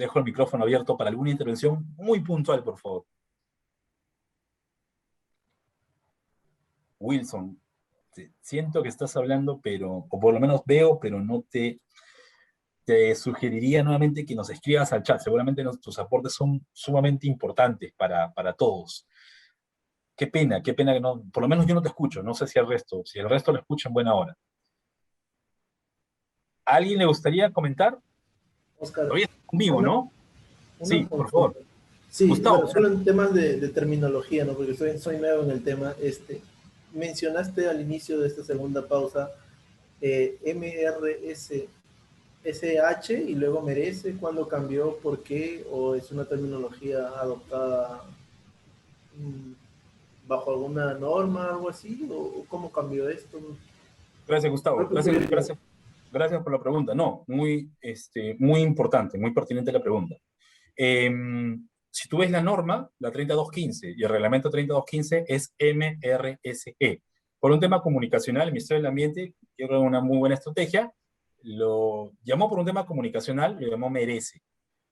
dejo el micrófono abierto para alguna intervención muy puntual, por favor. Wilson, siento que estás hablando, pero, o por lo menos veo, pero no te sugeriría nuevamente que nos escribas al chat. Seguramente tus aportes son sumamente importantes para todos. Qué pena que no, por lo menos yo no te escucho, no sé si el resto lo escucha en buena hora. ¿A alguien le gustaría comentar? Oscar, Todavía está conmigo, ¿no? Sí, una por favor. consulta. Sí, Gustavo. bueno, solo en temas de terminología, ¿no? Porque soy nuevo en el tema. Mencionaste al inicio de esta segunda pausa MRS, SH y luego merece. ¿Cuándo cambió? ¿Por qué? ¿O es una terminología adoptada bajo alguna norma, algo así? ¿O cómo cambió esto? Gracias, Gustavo. Gracias por la pregunta. No, muy importante, muy pertinente la pregunta. Si tú ves la norma, la 3215 y el reglamento 3215 es MRSE. Por un tema comunicacional, el Ministerio del Ambiente, que era una muy buena estrategia, lo llamó por un tema comunicacional, lo llamó merece,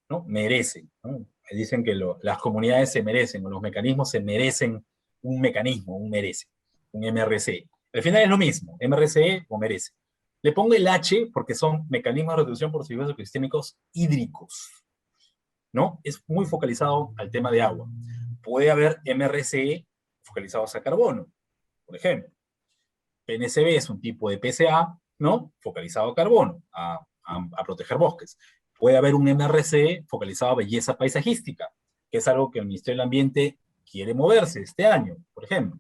¿no? Merece, ¿no? Dicen que las comunidades se merecen, o los mecanismos se merecen un mecanismo, un merece, un MRCE. Al final es lo mismo, MRCE o merece. Le pongo el H porque son mecanismos de reducción por servicios ecosistémicos hídricos, ¿no? Es muy focalizado al tema de agua. Puede haber MRCE focalizados a carbono, por ejemplo. PNCB es un tipo de PCA, ¿no? Focalizado a carbono, a proteger bosques. Puede haber un MRCE focalizado a belleza paisajística, que es algo que el Ministerio del Ambiente quiere moverse este año, por ejemplo.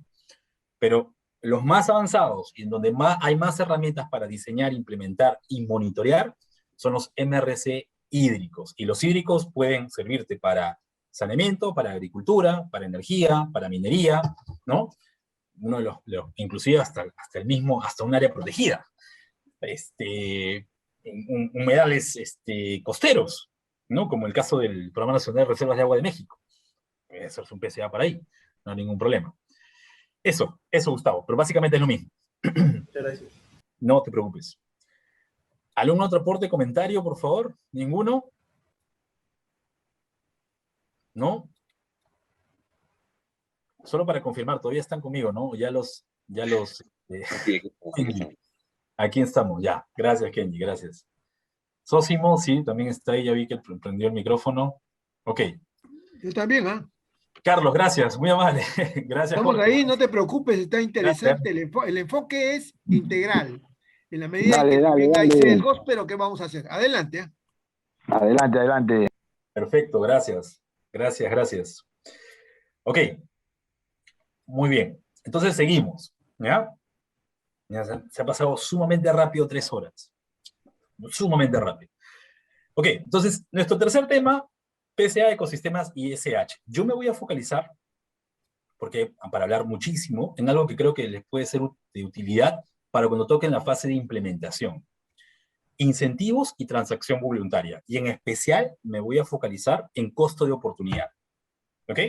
Pero los más avanzados y en donde hay más herramientas para diseñar, implementar y monitorear son los MRC hídricos. Y los hídricos pueden servirte para saneamiento, para agricultura, para energía, para minería, ¿no? Uno de inclusive hasta un área protegida. Humedales costeros, ¿no? Como el caso del Programa Nacional de Reservas de Agua de México. Puede hacerse un PCA para ahí, no hay ningún problema. Eso, Gustavo, pero básicamente es lo mismo. Muchas gracias. No te preocupes. ¿Algún otro aporte, comentario, por favor? ¿Ninguno? ¿No? Solo para confirmar, todavía están conmigo, ¿no? Aquí estamos, ya. Gracias, Kenji, gracias. Sosimo, sí, también está ahí, ya vi que prendió el micrófono. Ok. Yo también, ¿ah? Carlos, gracias, muy amable. Gracias, Estamos Jorge. ahí, no te preocupes, está interesante. El enfoque es integral. En la medida Dale, en que dale, también hay dale. sesgos, pero ¿qué vamos a hacer? Adelante. ¿eh? Adelante, adelante. Perfecto, gracias. Gracias. Ok. Muy bien. Entonces seguimos, ¿ya? Se ha pasado sumamente rápido 3 horas. Sumamente rápido. Ok, entonces, nuestro tercer tema, PCA, ecosistemas y SH. Yo me voy a focalizar, porque para hablar muchísimo, en algo que creo que les puede ser de utilidad para cuando toquen la fase de implementación. Incentivos y transacción voluntaria. Y en especial me voy a focalizar en costo de oportunidad. ¿Ok?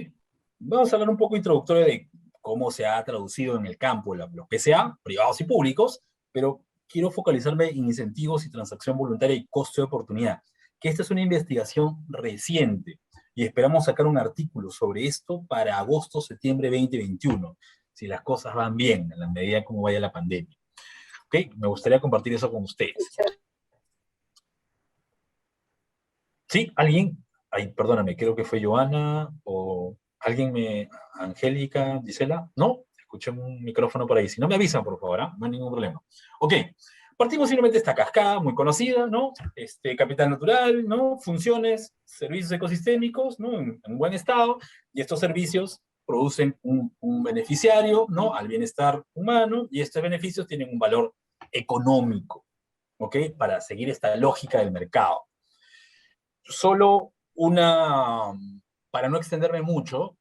Vamos a hablar un poco introductorio de cómo se ha traducido en el campo los PCA, privados y públicos, pero quiero focalizarme en incentivos y transacción voluntaria y costo de oportunidad, que esta es una investigación reciente y esperamos sacar un artículo sobre esto para agosto-septiembre 2021, si las cosas van bien, en la medida en cómo vaya la pandemia. ¿Ok? Me gustaría compartir eso con ustedes. ¿Sí? ¿Alguien? Ay, perdóname, creo que fue Joana o Angélica, Gisela. ¿No? Escuché un micrófono por ahí. Si no me avisan, por favor, ¿eh? No hay ningún problema. Ok. Partimos simplemente de esta cascada muy conocida, ¿no? Capital natural, ¿no? Funciones, servicios ecosistémicos, ¿no? En buen estado. Y estos servicios producen un beneficiario, ¿no? Al bienestar humano. Y estos beneficios tienen un valor económico, ¿ok? Para seguir esta lógica del mercado. Solo para no extenderme mucho,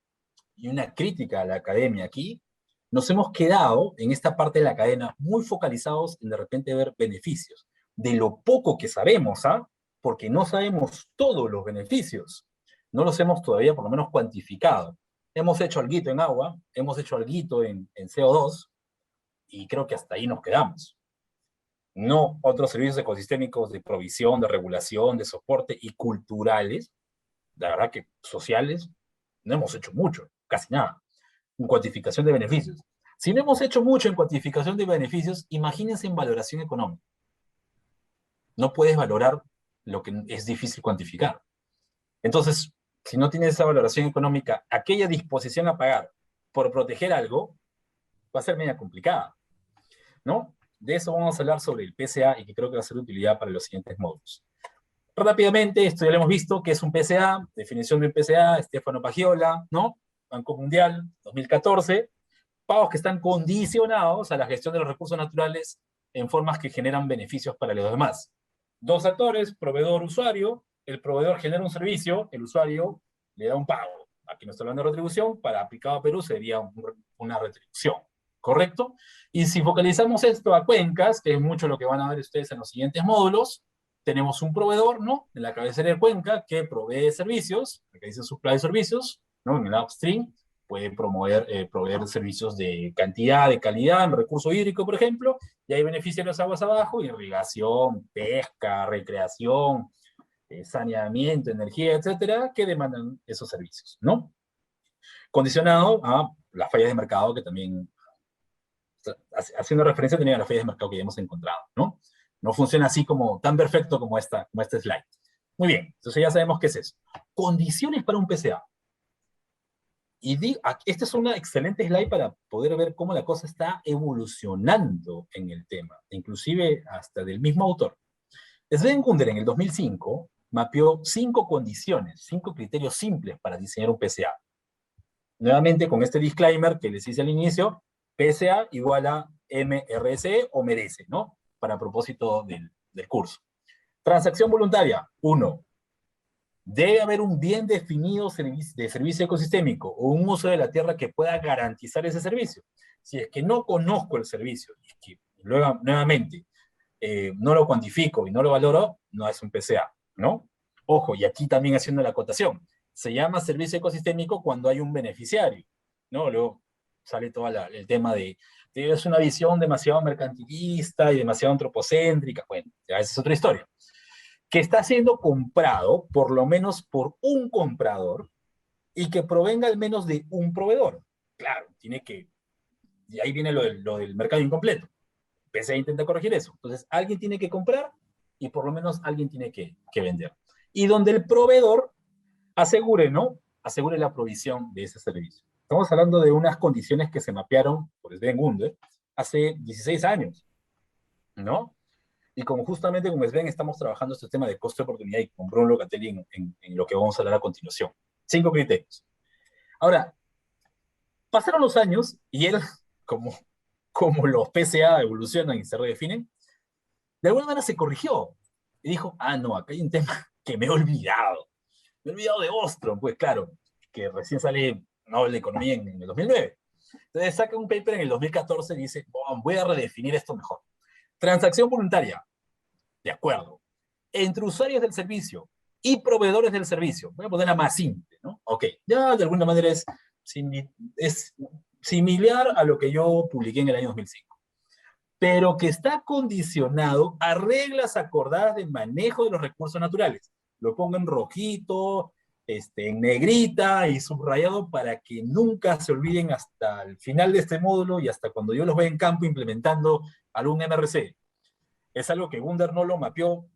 y una crítica a la academia aquí, nos hemos quedado en esta parte de la cadena muy focalizados en de repente ver beneficios, de lo poco que sabemos, ¿ah? Porque no sabemos todos los beneficios, no los hemos todavía por lo menos cuantificado. Hemos hecho alguito en agua, hemos hecho alguito en CO2, y creo que hasta ahí nos quedamos. no otros servicios ecosistémicos de provisión, de regulación, de soporte y culturales, la verdad que sociales, no hemos hecho mucho, casi nada, en cuantificación de beneficios. Si no hemos hecho mucho en cuantificación de beneficios, imagínense en valoración económica. No puedes valorar lo que es difícil cuantificar. Entonces, si no tienes esa valoración económica, aquella disposición a pagar por proteger algo va a ser media complicada, ¿no? De eso vamos a hablar sobre el PCA y que creo que va a ser de utilidad para los siguientes módulos. Rápidamente, esto ya lo hemos visto, que es un PCA, definición de un PCA, Stefano Pagiola, ¿no? Banco Mundial, 2014, pagos que están condicionados a la gestión de los recursos naturales en formas que generan beneficios para los demás. Dos actores, proveedor-usuario, el proveedor genera un servicio, el usuario le da un pago. Aquí no estoy hablando de retribución, para aplicado a Perú sería una retribución, ¿correcto? Y si focalizamos esto a cuencas, que es mucho lo que van a ver ustedes en los siguientes módulos, tenemos un proveedor, ¿no? En la cabecera de cuenca que provee servicios, acá dice supply servicios, ¿no? En el upstream puede proveer servicios de cantidad, de calidad, en recurso hídrico, por ejemplo, y ahí beneficia las aguas abajo, irrigación, pesca, recreación, saneamiento, energía, etcétera, que demandan esos servicios, ¿no? Condicionado a las fallas de mercado que también, haciendo referencia también a las fallas de mercado que ya hemos encontrado, ¿no? No funciona así como, tan perfecto como este slide. Muy bien, entonces ya sabemos qué es eso. Condiciones para un PCA. Y esta es una excelente slide para poder ver cómo la cosa está evolucionando en el tema, inclusive hasta del mismo autor. Sven Gunder en el 2005 mapeó 5 condiciones, 5 criterios simples para diseñar un PCA. Nuevamente con este disclaimer que les hice al inicio, PCA igual a MRC o merece, ¿no? Para propósito del curso. Transacción voluntaria, 1. Debe haber un bien definido de servicio ecosistémico o un uso de la tierra que pueda garantizar ese servicio. Si es que no conozco el servicio, y es que nuevamente no lo cuantifico y no lo valoro, no es un PCA, ¿no? Ojo, y aquí también haciendo la acotación, se llama servicio ecosistémico cuando hay un beneficiario, ¿no? Luego sale todo el tema de es una visión demasiado mercantilista y demasiado antropocéntrica, bueno, ya esa es otra historia, que está siendo comprado por lo menos por un comprador y que provenga al menos de un proveedor. Claro, tiene que, y ahí viene lo del mercado incompleto. PCA intenta corregir eso. Entonces, alguien tiene que comprar y por lo menos alguien tiene que vender. Y donde el proveedor asegure, ¿no? Asegure la provisión de ese servicio. Estamos hablando de unas condiciones que se mapearon por Sven Gunder hace 16 años, ¿no? Y como justamente con Sven estamos trabajando este tema de costo de oportunidad y con Bruno Locatelli en lo que vamos a hablar a continuación. 5 criterios. Ahora, pasaron los años y él, como los PCA evolucionan y se redefinen, de alguna manera se corrigió. Y dijo, no, acá hay un tema que me he olvidado. Me he olvidado de Ostrom, pues claro, que recién sale Nobel de Economía en el 2009. Entonces saca un paper en el 2014 y dice, voy a redefinir esto mejor. Transacción voluntaria. De acuerdo. Entre usuarios del servicio y proveedores del servicio. Voy a ponerla más simple, ¿no? Ok, ya de alguna manera es similar a lo que yo publiqué en el año 2005, pero que está condicionado a reglas acordadas de manejo de los recursos naturales. Lo pongo en rojito, en negrita y subrayado para que nunca se olviden hasta el final de este módulo y hasta cuando yo los vea en campo implementando algún MRC. Es algo que Gunder no lo mapeó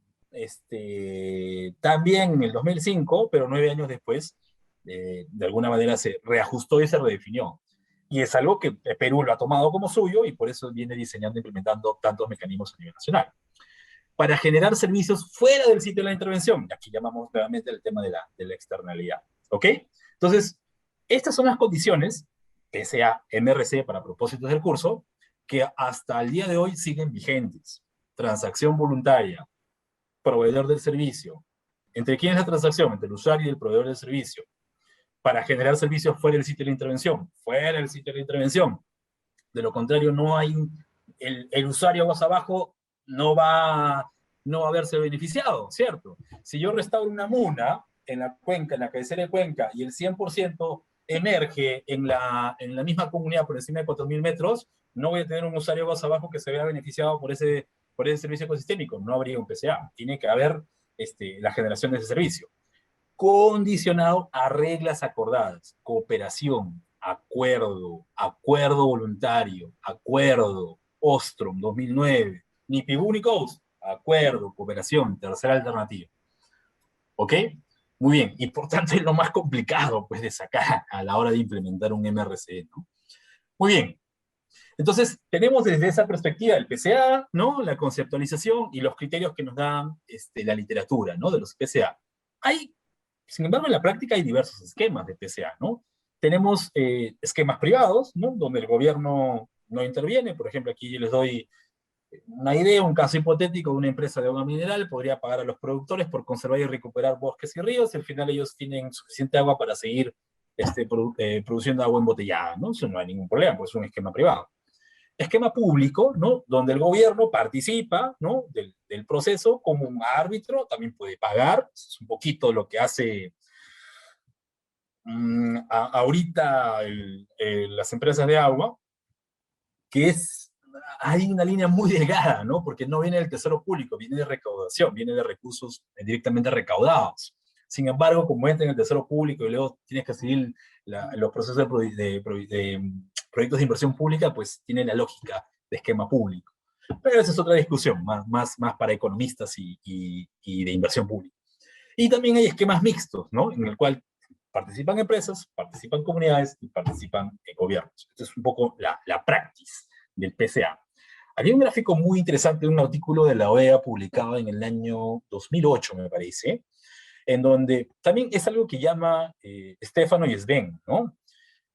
también en el 2005, pero 9 años después, de alguna manera se reajustó y se redefinió. Y es algo que Perú lo ha tomado como suyo y por eso viene diseñando e implementando tantos mecanismos a nivel nacional. Para generar servicios fuera del sitio de la intervención, y aquí llamamos nuevamente el tema de la externalidad. ¿Ok? Entonces, estas son las condiciones, PCA, MRC para propósitos del curso, que hasta el día de hoy siguen vigentes. Transacción voluntaria, proveedor del servicio. ¿Entre quién es la transacción? Entre el usuario y el proveedor del servicio. Para generar servicios fuera del sitio de la intervención. Fuera del sitio de la intervención. De lo contrario, no hay el usuario aguas abajo no va a verse beneficiado, ¿cierto? Si yo restauro una muna en la cuenca, en la cabecera de cuenca, y el 100% emerge en la misma comunidad por encima de 4.000 metros, no voy a tener un usuario aguas abajo que se vea beneficiado por ese por ese servicio ecosistémico, no habría un PCA. Tiene que haber la generación de ese servicio. Condicionado a reglas acordadas, cooperación, acuerdo voluntario, acuerdo, Ostrom 2009, ni PIBU ni COUS, acuerdo, cooperación, tercera alternativa. ¿Ok? Muy bien, y por tanto es lo más complicado pues, de sacar a la hora de implementar un MRC, ¿no? Muy bien, entonces tenemos desde esa perspectiva el PCA, ¿no? La conceptualización y los criterios que nos dan la literatura, ¿no? De los PCA. Sin embargo, en la práctica hay diversos esquemas de PCA, ¿no? Tenemos esquemas privados, ¿no? Donde el gobierno no interviene. Por ejemplo, aquí les doy una idea, un caso hipotético de una empresa de agua mineral podría pagar a los productores por conservar y recuperar bosques y ríos, y al final ellos tienen suficiente agua para seguir produciendo agua embotellada, ¿no? Eso no hay ningún problema, pues es un esquema privado. Esquema público, ¿no? Donde el gobierno participa, ¿no? del proceso como un árbitro, también puede pagar, es un poquito lo que hace ahorita las empresas de agua, que hay una línea muy delgada, ¿no? Porque no viene del tesoro público, viene de recaudación, viene de recursos directamente recaudados. Sin embargo, como entra en el tesoro público y luego tienes que seguir los procesos de proyectos de inversión pública, pues tiene la lógica de esquema público. Pero esa es otra discusión, más para economistas y de inversión pública. Y también hay esquemas mixtos, ¿no? En el cual participan empresas, participan comunidades y participan gobiernos. Esta es un poco la praxis del PCA. Había un gráfico muy interesante de un artículo de la OEA publicado en el año 2008, me parece, en donde también es algo que llama Stefano y Sven, ¿no?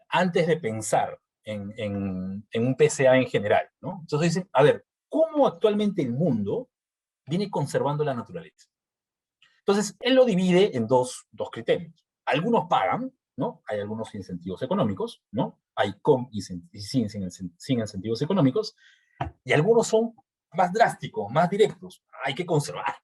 Antes de pensar en un PCA en general, ¿no? Entonces dicen, a ver, ¿cómo actualmente el mundo viene conservando la naturaleza? Entonces, él lo divide en dos criterios. Algunos pagan, ¿no? Hay algunos incentivos económicos, ¿no? Hay con y sin incentivos económicos, y algunos son más drásticos, más directos. Hay que conservar.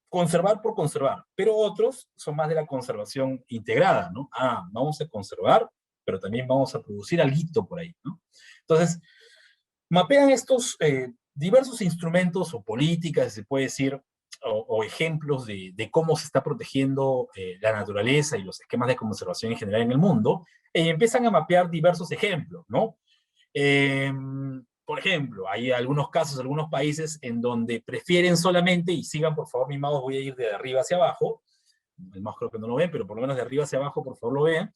Conservar por conservar. Pero otros son más de la conservación integrada, ¿no? Vamos a conservar, pero también vamos a producir alguito por ahí, ¿no? Entonces, mapean estos diversos instrumentos o políticas, se puede decir, o ejemplos de cómo se está protegiendo la naturaleza y los esquemas de conservación en general en el mundo, y empiezan a mapear diversos ejemplos, ¿no? Por ejemplo, hay algunos casos, algunos países en donde prefieren solamente, y sigan por favor mi mouse, voy a ir de arriba hacia abajo, el mouse creo que no lo ven, pero por lo menos de arriba hacia abajo, por favor lo vean,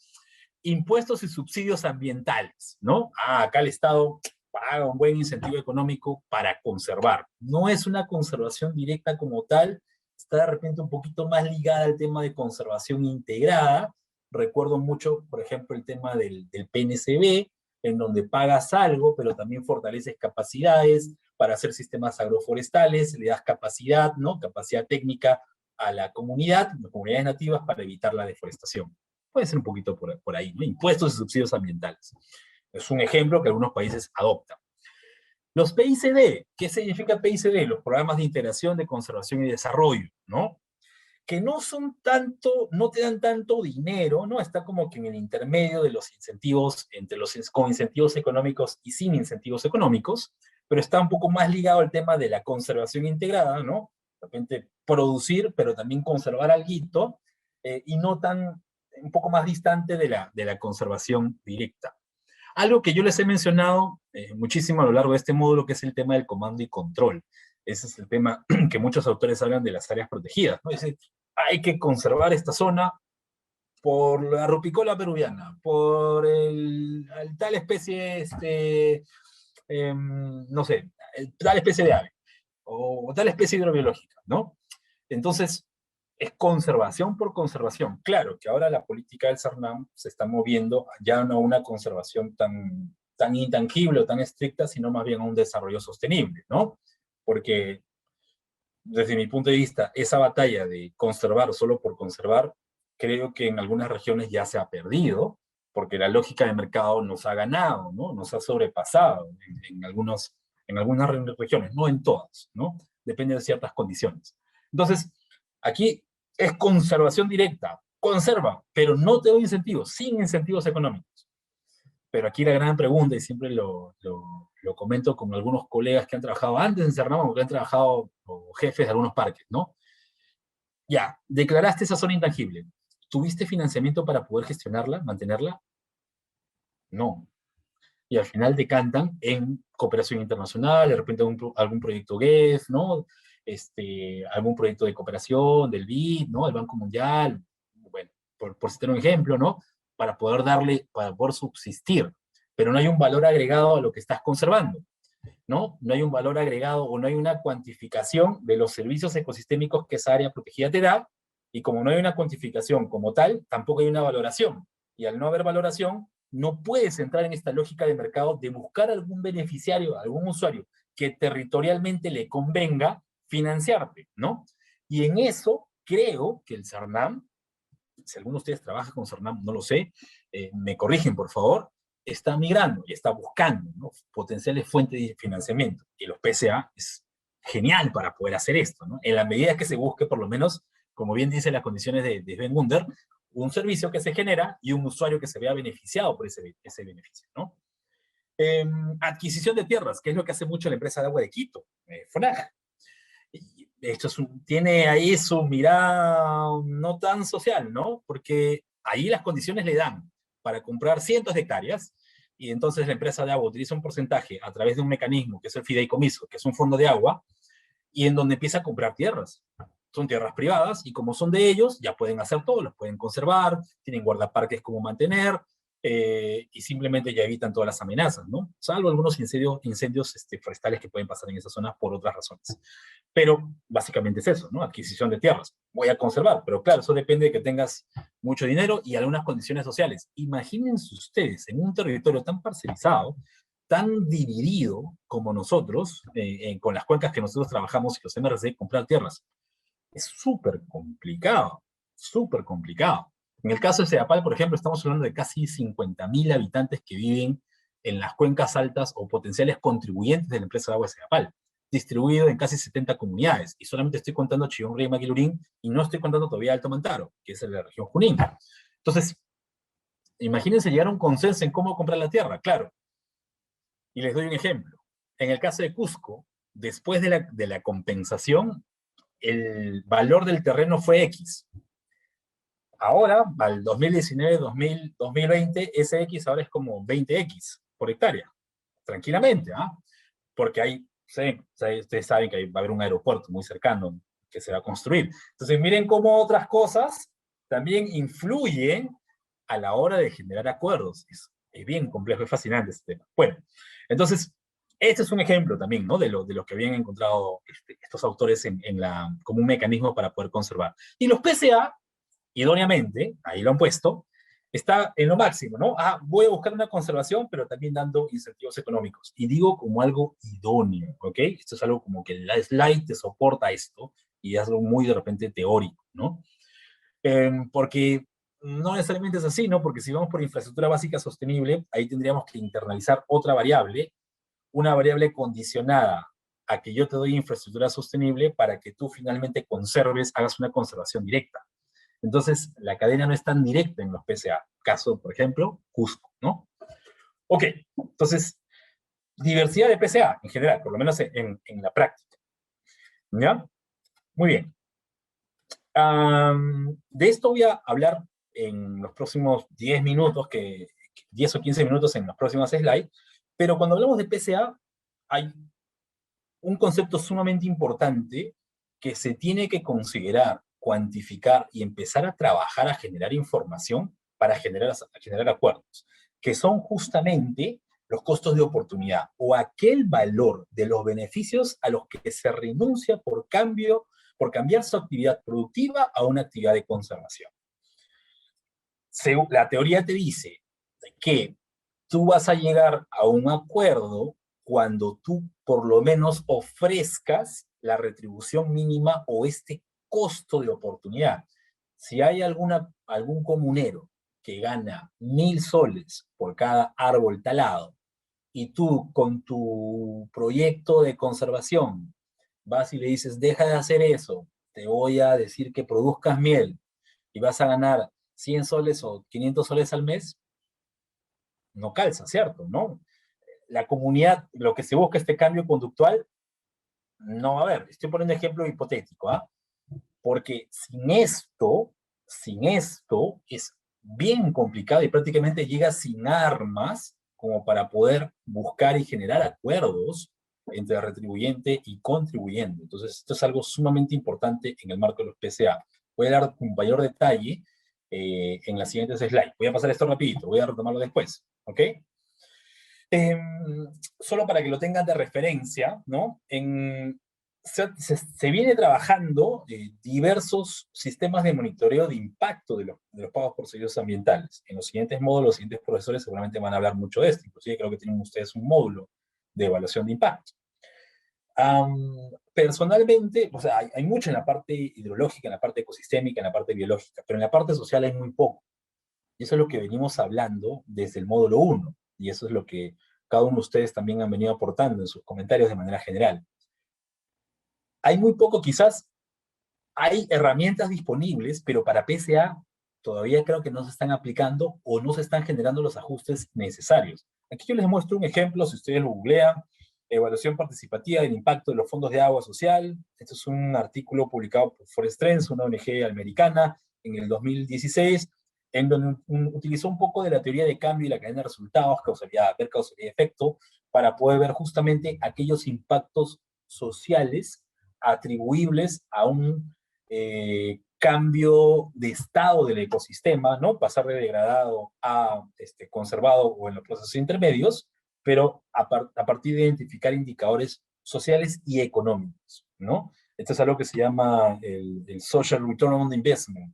impuestos y subsidios ambientales, ¿no? Acá el Estado paga un buen incentivo económico para conservar. No es una conservación directa como tal, está de repente un poquito más ligada al tema de conservación integrada. Recuerdo mucho, por ejemplo, el tema del PNCB, en donde pagas algo, pero también fortaleces capacidades para hacer sistemas agroforestales, le das capacidad, ¿no? Capacidad técnica a las comunidades nativas para evitar la deforestación. Puede ser un poquito por ahí, ¿no? Impuestos y subsidios ambientales. Es un ejemplo que algunos países adoptan. Los PICD, ¿qué significa PICD? Los programas de integración, de conservación y desarrollo, ¿no? Que no son tanto, no te dan tanto dinero, ¿no? Está como que en el intermedio de los incentivos, con incentivos económicos y sin incentivos económicos, pero está un poco más ligado al tema de la conservación integrada, ¿no? De repente producir, pero también conservar alguito, y no tan, un poco más distante de la conservación directa. Algo que yo les he mencionado muchísimo a lo largo de este módulo, que es el tema del comando y control. Ese es el tema que muchos autores hablan de las áreas protegidas, ¿no? Dicen, hay que conservar esta zona por la rupicola peruviana, por tal especie, no sé, tal especie de ave, o tal especie hidrobiológica, ¿no? Entonces, es conservación por conservación. Claro que ahora la política del CERNAM se está moviendo ya no a una conservación tan intangible o tan estricta, sino más bien a un desarrollo sostenible, ¿no? Porque desde mi punto de vista, esa batalla de conservar solo por conservar, creo que en algunas regiones ya se ha perdido, porque la lógica de mercado nos ha ganado, ¿no? Nos ha sobrepasado en algunas regiones, no en todas, ¿no? Depende de ciertas condiciones. Entonces, aquí es conservación directa, conserva, pero no te doy incentivos, sin incentivos económicos. Pero aquí la gran pregunta, y siempre lo comento con algunos colegas que han trabajado antes en Cernam o que han trabajado como jefes de algunos parques, ¿no? Ya, declaraste esa zona intangible. ¿Tuviste financiamiento para poder gestionarla, mantenerla? No. Y al final decantan en cooperación internacional, de repente algún proyecto GEF, ¿no? Algún proyecto de cooperación, del BID, ¿no? El Banco Mundial, bueno, por citar un ejemplo, ¿no? Para poder subsistir. Pero no hay un valor agregado a lo que estás conservando, ¿no? No hay un valor agregado o no hay una cuantificación de los servicios ecosistémicos que esa área protegida te da, y como no hay una cuantificación como tal, tampoco hay una valoración. Y al no haber valoración, no puedes entrar en esta lógica de mercado de buscar algún beneficiario, algún usuario que territorialmente le convenga financiarte, ¿no? Y en eso creo que el Cernam, si alguno de ustedes trabaja con Cernam, no lo sé, me corrigen por favor, está migrando y está buscando, ¿no?, potenciales fuentes de financiamiento. Y los PSA es genial para poder hacer esto, ¿no? En la medida que se busque, por lo menos, como bien dice las condiciones de Sven Gunder, un servicio que se genera y un usuario que se vea beneficiado por ese beneficio, ¿no? Adquisición de tierras, que es lo que hace mucho la empresa de agua de Quito, FONAG. Esto tiene ahí su mirada no tan social, ¿no? Porque ahí las condiciones le dan para comprar cientos de hectáreas, y entonces la empresa de agua utiliza un porcentaje a través de un mecanismo que es el fideicomiso, que es un fondo de agua, y en donde empieza a comprar tierras. Son tierras privadas, y como son de ellos, ya pueden hacer todo, los pueden conservar, tienen guardaparques como mantener, y simplemente ya evitan todas las amenazas, ¿no? Salvo algunos incendios forestales que pueden pasar en esa zona por otras razones. Pero básicamente es eso, ¿no? Adquisición de tierras. Voy a conservar, pero claro, eso depende de que tengas mucho dinero y algunas condiciones sociales. Imagínense ustedes en un territorio tan parcelizado, tan dividido como nosotros, con las cuencas que nosotros trabajamos y los MRC, comprar tierras. Es súper complicado, súper complicado. En el caso de Sedapal, por ejemplo, estamos hablando de casi 50.000 habitantes que viven en las cuencas altas o potenciales contribuyentes de la empresa de agua de Sedapal, distribuido en casi 70 comunidades. Y solamente estoy contando Chillón, Río y Maquilurín, y no estoy contando todavía Alto Mantaro, que es en la región Junín. Entonces, imagínense llegar a un consenso en cómo comprar la tierra, claro. Y les doy un ejemplo. En el caso de Cusco, después de la compensación, el valor del terreno fue X. Ahora, al 2019, 2020, ese X ahora es como 20X por hectárea. Tranquilamente, ¿ah? Porque ustedes saben que va a haber un aeropuerto muy cercano que se va a construir. Entonces, miren cómo otras cosas también influyen a la hora de generar acuerdos. Es bien complejo, es fascinante este tema. Bueno, entonces, este es un ejemplo también, ¿no?, de lo que habían encontrado estos autores como un mecanismo para poder conservar. Y los PCA, idóneamente, ahí lo han puesto, está en lo máximo, ¿no? Voy a buscar una conservación, pero también dando incentivos económicos. Y digo como algo idóneo, ¿ok? Esto es algo como que la slide te soporta esto, y es algo muy de repente teórico, ¿no? Porque no necesariamente es así, ¿no? Porque si vamos por infraestructura básica sostenible, ahí tendríamos que internalizar otra variable, una variable condicionada a que yo te doy infraestructura sostenible para que tú finalmente conserves, hagas una conservación directa. Entonces, la cadena no es tan directa en los PCA. Caso, por ejemplo, Cusco, ¿no? Ok, entonces, diversidad de PCA en general, por lo menos en la práctica. ¿Ya? Muy bien. De esto voy a hablar en los próximos 10 minutos, 10 o 15 minutos en los próximos slides, pero cuando hablamos de PCA, hay un concepto sumamente importante que se tiene que considerar, cuantificar y empezar a trabajar, a generar información para generar acuerdos, que son justamente los costos de oportunidad o aquel valor de los beneficios a los que se renuncia por cambiar su actividad productiva a una actividad de conservación. La teoría te dice que tú vas a llegar a un acuerdo cuando tú por lo menos ofrezcas la retribución mínima o este costo de oportunidad. Si hay algún comunero que gana 1.000 soles por cada árbol talado, y tú con tu proyecto de conservación vas y le dices, deja de hacer eso, te voy a decir que produzcas miel, y vas a ganar 100 soles o 500 soles al mes, no calza, ¿cierto? ¿No? La comunidad, lo que se busca este cambio conductual, no, a ver, estoy poniendo un ejemplo hipotético, ¿ah? Porque sin esto es bien complicado y prácticamente llega sin armas como para poder buscar y generar acuerdos entre retribuyente y contribuyente. Entonces, esto es algo sumamente importante en el marco de los PCA. Voy a dar un mayor detalle en las siguientes slides. Voy a pasar esto rapidito, voy a retomarlo después, ¿ok? Eh, Solo para que lo tengan de referencia, ¿no? Se viene trabajando diversos sistemas de monitoreo de impacto de los pagos por servicios ambientales. En los siguientes módulos, los siguientes profesores seguramente van a hablar mucho de esto. Inclusive creo que tienen ustedes un módulo de evaluación de impacto. Personalmente, o sea, hay mucho en la parte hidrológica, en la parte ecosistémica, en la parte biológica, pero en la parte social hay muy poco. Y eso es lo que venimos hablando desde el módulo 1. Y eso es lo que cada uno de ustedes también han venido aportando en sus comentarios de manera general. Hay muy poco, quizás hay herramientas disponibles, pero para PCA todavía creo que no se están aplicando o no se están generando los ajustes necesarios. Aquí yo les muestro un ejemplo, si ustedes lo googlean, evaluación participativa del impacto de los fondos de agua social. Esto es un artículo publicado por Forest Trends, una ONG americana, en el 2016, en donde utilizó un poco de la teoría de cambio y la cadena de resultados, causalidad, ver causalidad y efecto, para poder ver justamente aquellos impactos sociales atribuibles a un cambio de estado del ecosistema, ¿no? Pasar de degradado a conservado o en los procesos intermedios, pero a partir de identificar indicadores sociales y económicos, ¿no? Esto es algo que se llama el Social Return on Investment.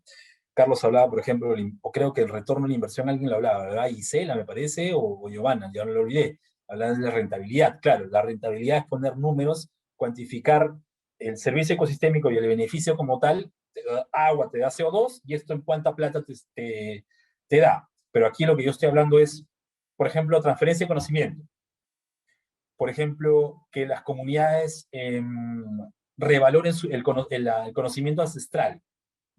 Carlos hablaba, por ejemplo, o creo que el retorno de la inversión, alguien lo hablaba, ¿verdad? Isela, me parece, o Giovanna, ya no lo olvidé. Hablaba de la rentabilidad. Claro, la rentabilidad es poner números, cuantificar el servicio ecosistémico y el beneficio como tal. Te da agua, te da CO2, y esto en cuánta plata te da. Pero aquí lo que yo estoy hablando es, por ejemplo, transferencia de conocimiento. Por ejemplo, que las comunidades revaloren el conocimiento ancestral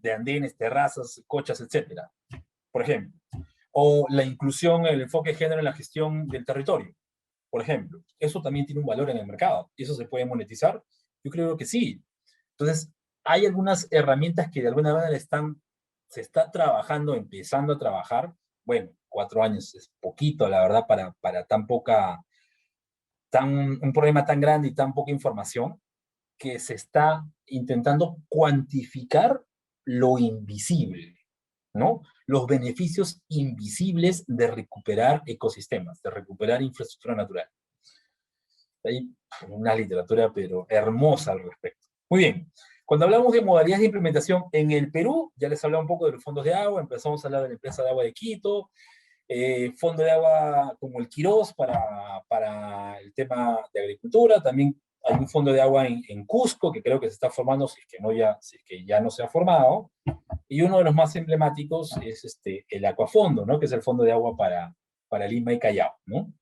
de andenes, terrazas, cochas, etcétera, por ejemplo. O la inclusión, el enfoque de género en la gestión del territorio, por ejemplo. Eso también tiene un valor en el mercado. ¿Y eso se puede monetizar? Yo creo que sí. Entonces, hay algunas herramientas que de alguna manera se está trabajando, empezando a trabajar. Bueno, 4 años es poquito, la verdad, para un problema tan grande y tan poca información, que se está intentando cuantificar lo invisible, ¿no? Los beneficios invisibles de recuperar ecosistemas, de recuperar infraestructura natural. Hay una literatura, pero hermosa al respecto. Muy bien. Cuando hablamos de modalidades de implementación en el Perú, ya les hablaba un poco de los fondos de agua, empezamos a hablar de la empresa de agua de Quito, fondo de agua como el Quirós para el tema de agricultura, también hay un fondo de agua en Cusco, que creo que se está formando, si es que ya no se ha formado, y uno de los más emblemáticos es el Acuafondo, ¿no? Que es el fondo de agua para Lima y Callao, ¿no?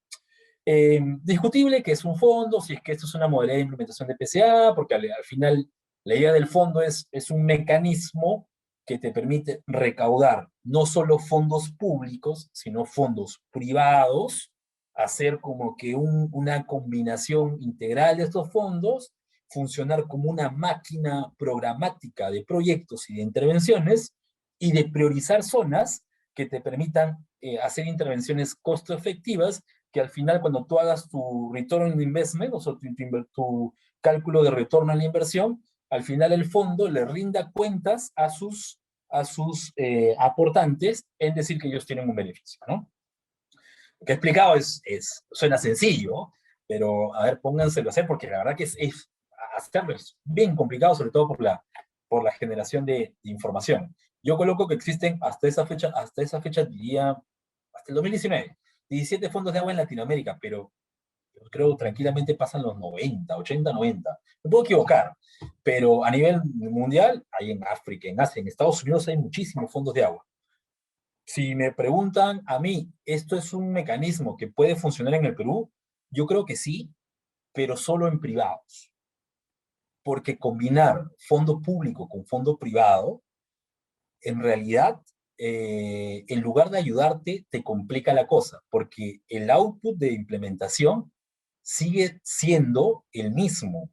Discutible que es un fondo, si es que esto es una modalidad de implementación de PCA, porque al final la idea del fondo es un mecanismo que te permite recaudar no solo fondos públicos, sino fondos privados, hacer como que una combinación integral de estos fondos, funcionar como una máquina programática de proyectos y de intervenciones, y de priorizar zonas que te permitan hacer intervenciones costo efectivas, que al final cuando tú hagas tu return on investment, o sea, tu cálculo de retorno a la inversión, al final el fondo le rinda cuentas a sus aportantes en decir que ellos tienen un beneficio, ¿no? Lo que he explicado suena sencillo, pero a ver, pónganselo a hacer, porque la verdad que hacerlo es bien complicado, sobre todo por la generación de información. Yo coloco que existen hasta esa fecha diría, hasta el 2019, 17 fondos de agua en Latinoamérica, pero yo creo tranquilamente pasan los 90, 80, 90. Me puedo equivocar, pero a nivel mundial, hay en África, en Asia, en Estados Unidos hay muchísimos fondos de agua. Si me preguntan a mí, ¿esto es un mecanismo que puede funcionar en el Perú? Yo creo que sí, pero solo en privados. Porque combinar fondo público con fondo privado, en realidad, en lugar de ayudarte, te complica la cosa, porque el output de implementación sigue siendo el mismo.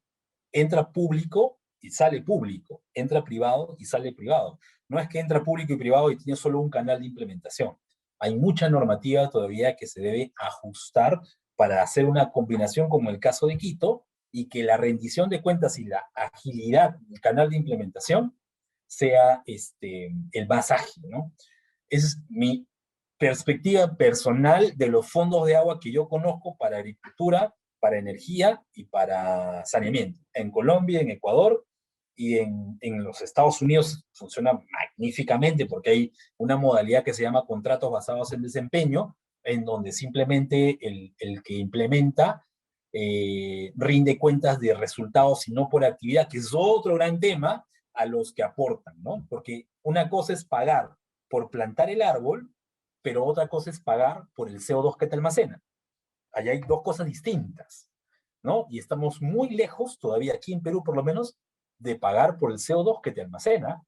Entra público y sale público, entra privado y sale privado. No es que entra público y privado y tiene solo un canal de implementación. Hay mucha normativa todavía que se debe ajustar para hacer una combinación como el caso de Quito, y que la rendición de cuentas y la agilidad del canal de implementación sea el más ágil, ¿no? Esa es mi perspectiva personal de los fondos de agua que yo conozco para agricultura, para energía y para saneamiento. En Colombia, en Ecuador y en los Estados Unidos funciona magníficamente porque hay una modalidad que se llama contratos basados en desempeño, en donde simplemente el que implementa rinde cuentas de resultados y no por actividad, que es otro gran tema a los que aportan, ¿no? Porque una cosa es pagar por plantar el árbol, pero otra cosa es pagar por el CO2 que te almacena. Allá hay dos cosas distintas, ¿no? Y estamos muy lejos, todavía aquí en Perú por lo menos, de pagar por el CO2 que te almacena,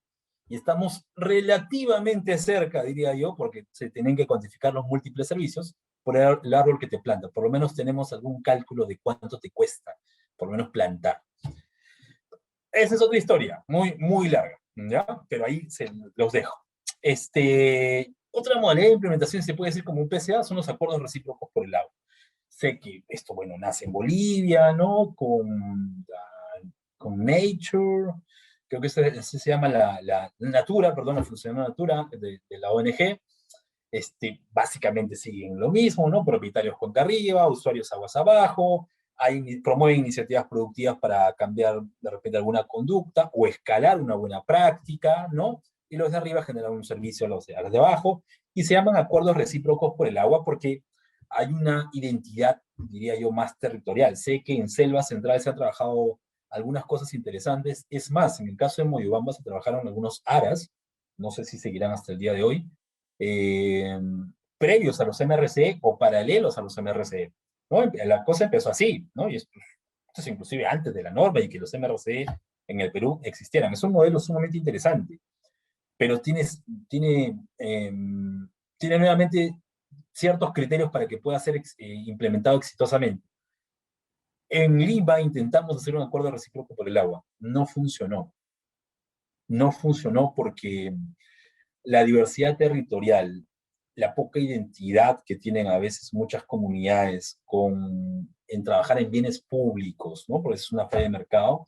y estamos relativamente cerca, diría yo, porque se tienen que cuantificar los múltiples servicios, por el árbol que te planta. Por lo menos tenemos algún cálculo de cuánto te cuesta, por lo menos plantar. Esa es otra historia, muy, muy larga, ¿ya? Pero ahí los dejo. Otra modalidad de implementación, se puede decir como un PCA, son los acuerdos recíprocos por el agua. Sé que esto, bueno, nace en Bolivia, ¿no? Con Nature, creo que se llama la Natura, perdón, la Fundación Natura de la ONG. Básicamente siguen lo mismo, ¿no? Propietarios cuenca arriba, usuarios aguas abajo, promueven iniciativas productivas para cambiar de repente alguna conducta o escalar una buena práctica, ¿no? Y los de arriba generan un servicio a los de abajo, y se llaman acuerdos recíprocos por el agua porque hay una identidad, diría yo, más territorial. Sé que en Selva Central se han trabajado algunas cosas interesantes. Es más, en el caso de Moyobamba se trabajaron algunos aras, no sé si seguirán hasta el día de hoy, eh, previos a los MRC o paralelos a los MRC, ¿no? La cosa empezó así, ¿no? Y esto es inclusive antes de la norma y que los MRC en el Perú existieran. Es un modelo sumamente interesante, pero tiene nuevamente ciertos criterios para que pueda ser implementado exitosamente. En Lima intentamos hacer un acuerdo recíproco por el agua. No funcionó. No funcionó porque la diversidad territorial, la poca identidad que tienen a veces muchas comunidades en trabajar en bienes públicos, ¿no? Porque es una fe de mercado.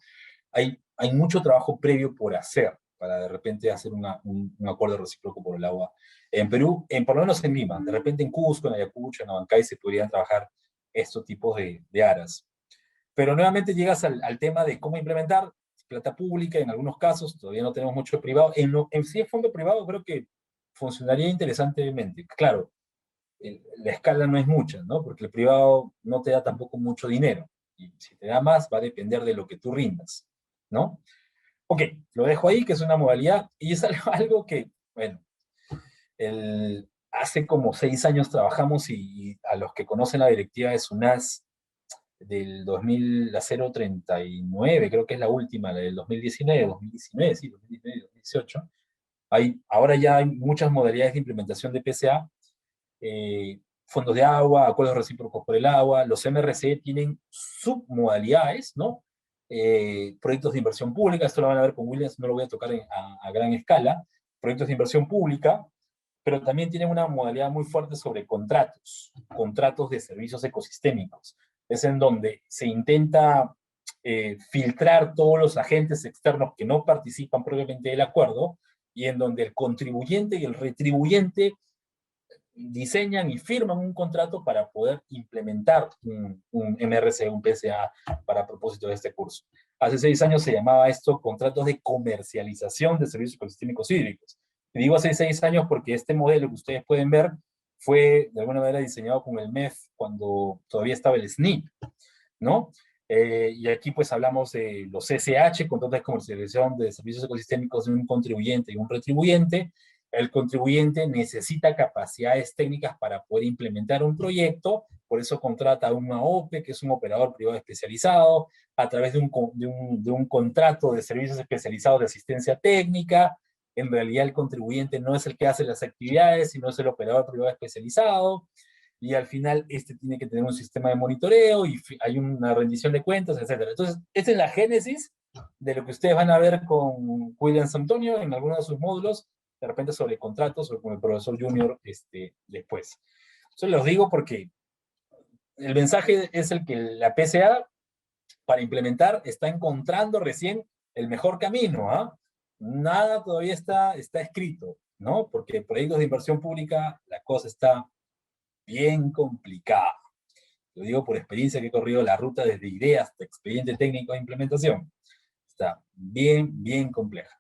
Hay mucho trabajo previo por hacer para de repente hacer un acuerdo recíproco por el agua. En Perú, por lo menos en Lima, de repente en Cusco, en Ayacucho, en Abancay se podrían trabajar estos tipos de aras. Pero nuevamente llegas al tema de cómo implementar plata pública, en algunos casos, todavía no tenemos mucho privado. En sí, el fondo privado creo que funcionaría interesantemente. Claro, la escala no es mucha, ¿no? Porque el privado no te da tampoco mucho dinero. Y si te da más, va a depender de lo que tú rindas, ¿no? Ok, lo dejo ahí, que es una modalidad, y es algo que, bueno, hace como 6 años trabajamos, y a los que conocen la directiva de SUNAS del 2000, la 039, creo que es la última, la del 2019, sí, 2019, 2018. Ahora ya hay muchas modalidades de implementación de PCA, fondos de agua, acuerdos recíprocos por el agua, los MRC tienen submodalidades, ¿no? Proyectos de inversión pública, esto lo van a ver con Williams, no lo voy a tocar a gran escala, proyectos de inversión pública, pero también tienen una modalidad muy fuerte sobre contratos de servicios ecosistémicos. Es en donde se intenta filtrar todos los agentes externos que no participan propiamente del acuerdo, y en donde el contribuyente y el retribuyente diseñan y firman un contrato para poder implementar un MRC, un PCA para propósito de este curso. Hace 6 años se llamaba esto contratos de comercialización de servicios ecosistémicos hídricos. Y digo hace 6 años porque este modelo que ustedes pueden ver fue de alguna manera diseñado con el MEF cuando todavía estaba el SNIP, ¿no? Y aquí pues hablamos de los SH, contratos de comercialización de servicios ecosistémicos de un contribuyente y un retribuyente. El contribuyente necesita capacidades técnicas para poder implementar un proyecto, por eso contrata a una OPE, que es un operador privado especializado, a través de un contrato de servicios especializados de asistencia técnica, en realidad el contribuyente no es el que hace las actividades, sino es el operador privado especializado, y al final este tiene que tener un sistema de monitoreo, y hay una rendición de cuentas, etc. Entonces, esta es la génesis de lo que ustedes van a ver con William Antonio en algunos de sus módulos, de repente sobre contratos, o con el profesor Junior después. Eso los digo porque el mensaje es el que la PCA, para implementar, está encontrando recién el mejor camino, ¿ah? Nada todavía está escrito, ¿no? Porque proyectos de inversión pública, la cosa está bien complicada. Lo digo por experiencia que he corrido la ruta desde ideas hasta expediente técnico de implementación. Está bien compleja.